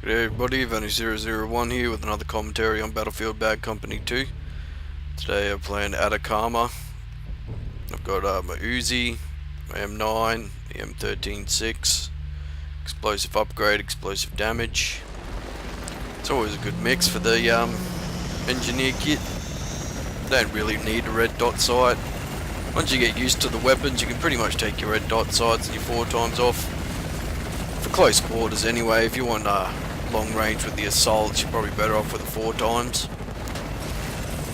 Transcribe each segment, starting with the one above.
Good day everybody, Vanny001 here with another commentary on Battlefield Bad Company 2. Today I'm playing Atacama. I've got my UZI M9 M136, explosive upgrade, explosive damage. It's always a good mix for the engineer kit. Don't really need a red dot sight. Once you get used to the weapons, you can pretty much take your red dot sights and your 4x off. For close quarters anyway. If you want long range with the assault, you're probably better off with the 4x.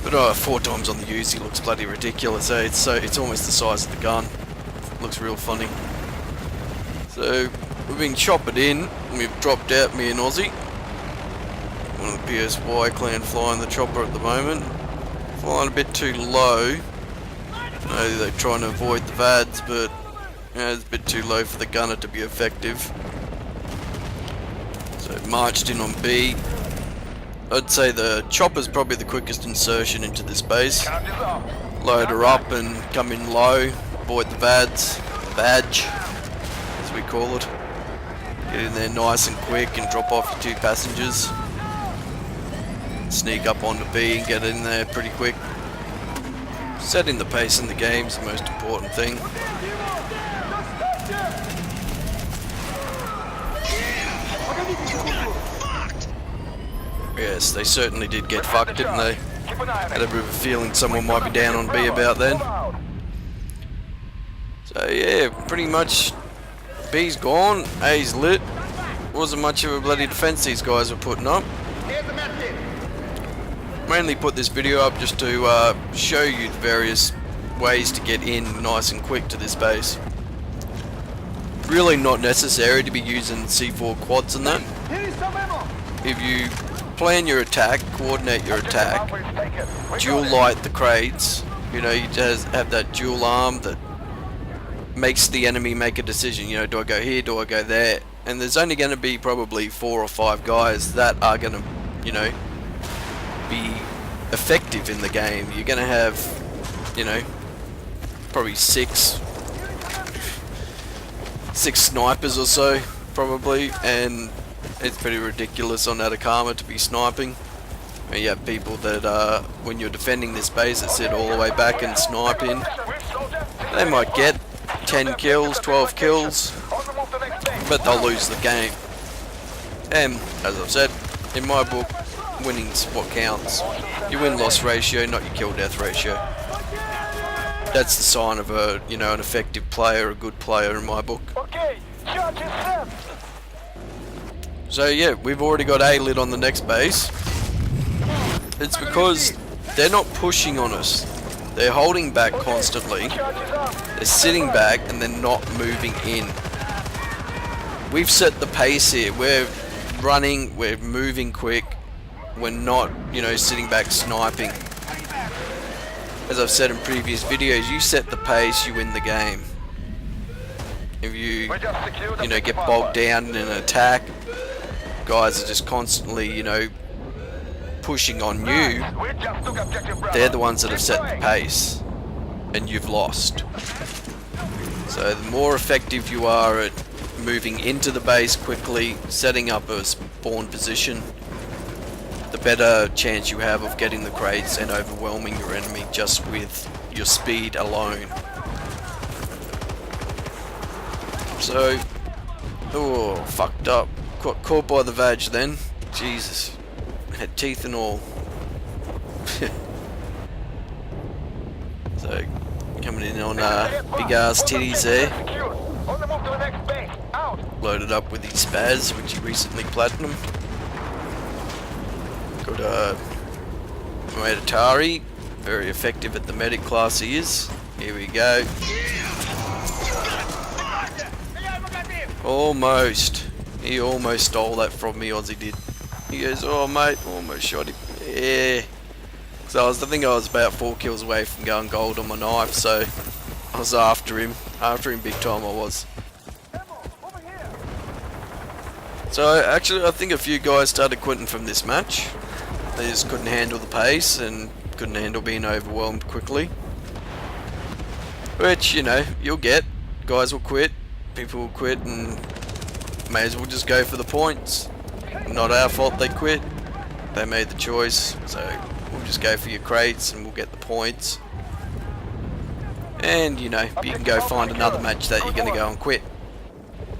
But 4x on the UZI looks bloody ridiculous, eh? It's almost the size of the gun. Looks real funny. So we've been chopping in, and we've dropped out, me and Aussie. One of the PSY clan flying the chopper at the moment. Flying a bit too low. I know they're trying to avoid the VADs, but it's a bit too low for the gunner to be effective. So marched in on B. I'd say the chopper's probably the quickest insertion into this base. Load her up and come in low, avoid the VADs, badge, as we call it. Get in there nice and quick and drop off your 2 passengers. Sneak up onto B and get in there pretty quick. Setting the pace in the game is the most important thing. Yes, they certainly did get fucked, didn't they? Had a bit of a feeling someone might be down on B about then. So yeah, pretty much B's gone, A's lit. Wasn't much of a bloody defense these guys were putting up. Mainly put this video up just to show you the various ways to get in nice and quick to this base. Really not necessary to be using C4 quads and that. If you plan your attack, coordinate your attack, dual light the crates, you know, you just have that dual arm that makes the enemy make a decision, you know, do I go here, do I go there? And there's only going to be probably 4 or 5 guys that are going to, you know, be effective in the game. You're going to have, you know, probably 6 snipers or so, probably, and it's pretty ridiculous on Atacama to be sniping. And you have people that, when you're defending this base, that sit all the way back and snipe in. They might get 10 kills, 12 kills, but they'll lose the game. And, as I've said, in my book, winning's what counts. Your win-loss ratio, not your kill-death ratio. That's the sign of a, you know, an effective player, a good player in my book. So yeah, we've already got A lit on the next base. It's because they're not pushing on us. They're holding back constantly. They're sitting back and they're not moving in. We've set the pace here. We're running, we're moving quick. We're not, you know, sitting back sniping. As I've said in previous videos, you set the pace, you win the game. If you know, get bogged down in an attack, guys are just constantly, you know, pushing on you. They're the ones that have set the pace, and you've lost. So the more effective you are at moving into the base quickly, setting up a spawn position, the better chance you have of getting the crates and overwhelming your enemy just with your speed alone. So, oh, fucked up. Caught by the vag then. Jesus. Had teeth and all. So, coming in on big ass titties there. Loaded up with his spaz, which he recently platinum. Got my Atari, very effective at the medic class he is. Here we go. Almost. He almost stole that from me, Aussie did. He goes, oh mate, almost shot him. Yeah. So I think I was about 4 kills away from going gold on my knife, so I was after him big time I was. So actually I think a few guys started quitting from this match. They just couldn't handle the pace and couldn't handle being overwhelmed quickly. Which, you know, you'll get. Guys will quit, people will quit, and may as well just go for the points. Not our fault they quit. They made the choice, so we'll just go for your crates and we'll get the points. And you know, you can go find another match that you're going to go and quit.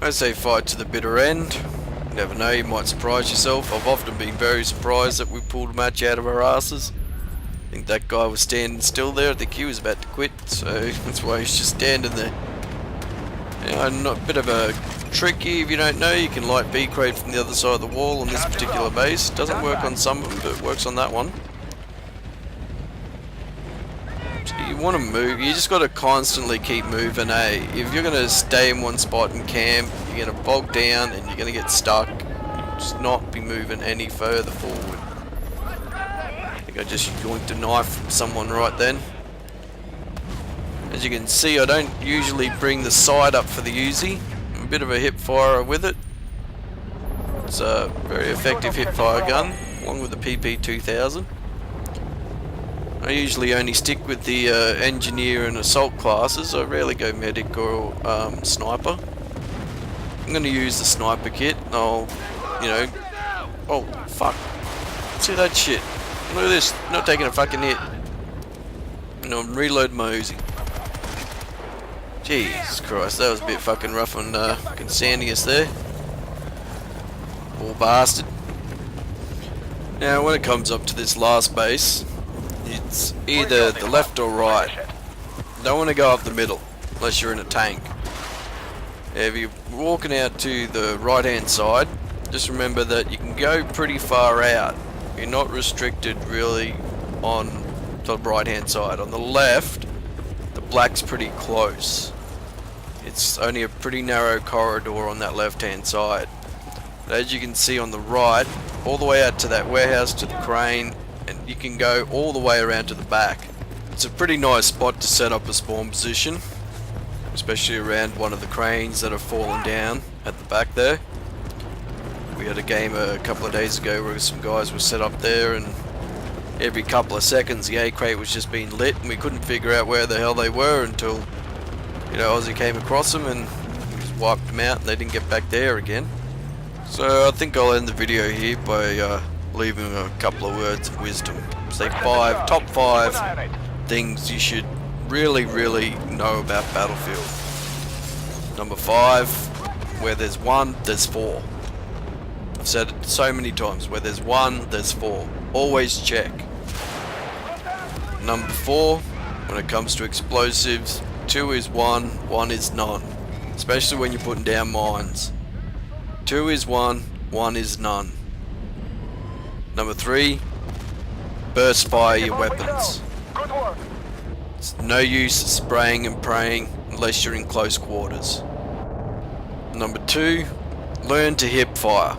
I say fight to the bitter end. You never know, you might surprise yourself. I've often been very surprised that we pulled a match out of our asses. I think that guy was standing still there. I think he was about to quit, so that's why he's just standing there. A bit of a tricky, if you don't know, you can light B crate from the other side of the wall on this particular base. Doesn't work on some of them, but it works on that one. So you want to move, you just got to constantly keep moving, eh? If you're going to stay in one spot and camp, you're going to bog down and you're going to get stuck. Just not be moving any further forward. I think I just yoinked a knife from someone right then. As you can see, I don't usually bring the sight up for the UZI. I'm a bit of a hip firer with it. It's a very effective hip fire gun, along with the PP2000. I usually only stick with the engineer and assault classes. I rarely go medic or sniper. I'm going to use the sniper kit. I'll, you know... Oh, fuck. See that shit? Look at this. Not taking a fucking hit. And I'm reloading my Uzi. Jesus Christ, that was a bit fucking rough on fucking Sandius there. Poor bastard. Now, when it comes up to this last base, it's either the left or right. Don't want to go up the middle, unless you're in a tank. If you're walking out to the right hand side, just remember that you can go pretty far out. You're not restricted really on the right hand side. On the left, the black's pretty close. It's only a pretty narrow corridor on that left hand side. But as you can see on the right, all the way out to that warehouse, to the crane, and you can go all the way around to the back. It's a pretty nice spot to set up a spawn position, especially around one of the cranes that have fallen down at the back there. We had a game a couple of days ago where some guys were set up there, and every couple of seconds the A crate was just being lit and we couldn't figure out where the hell they were until, you know, Aussie came across them and just wiped them out and they didn't get back there again. So I think I'll end the video here by leaving a couple of words of wisdom. Say top 5 things you should really know about Battlefield. Number 5, where there's 1, there's 4. I've said it so many times, where there's 1, there's 4. Always check. Number 4, when it comes to explosives, 2 is 1, 1 is none. Especially when you're putting down mines. 2 is 1, 1 is none. Number 3, burst fire your weapons. It's no use spraying and praying unless you're in close quarters. Number 2, learn to hip fire.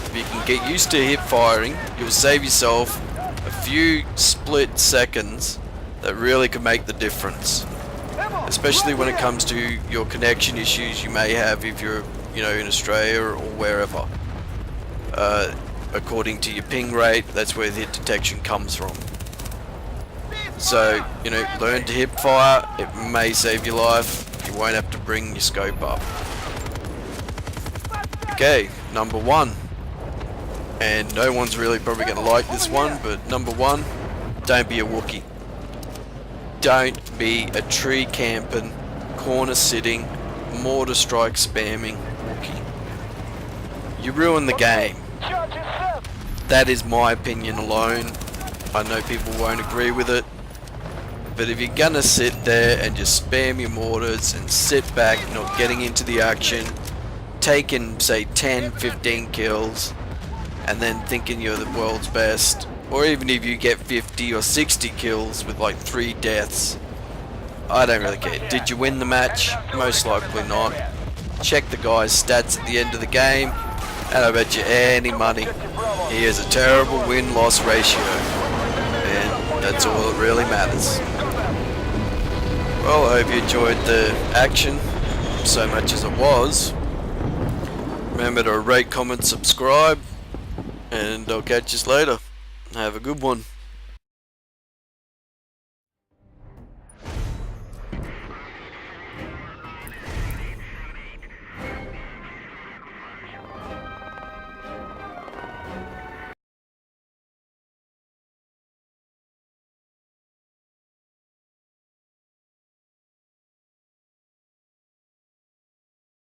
If you can get used to hip firing, you'll save yourself a few split seconds that really can make the difference. Especially when it comes to your connection issues you may have if you're, you know, in Australia or wherever. According to your ping rate, that's where the hit detection comes from. So, you know, learn to hip fire. It may save your life. You won't have to bring your scope up. Okay, number 1. And no one's really probably going to like this one, but number 1, don't be a Wookiee. Don't be a tree camping, corner sitting, mortar strike spamming Wookiee. You ruin the game. That is my opinion alone. I know people won't agree with it. But if you're gonna sit there and just spam your mortars and sit back, not getting into the action, taking say 10, 15 kills, and then thinking you're the world's best, or even if you get 50 or 60 kills with like 3 deaths, I don't really care. Did you win the match? Most likely not. Check the guy's stats at the end of the game, and I bet you any money he has a terrible win-loss ratio, and that's all that really matters. Well, I hope you enjoyed the action so much as it was. Remember to rate, comment, subscribe, and I'll catch you later. Have a good one.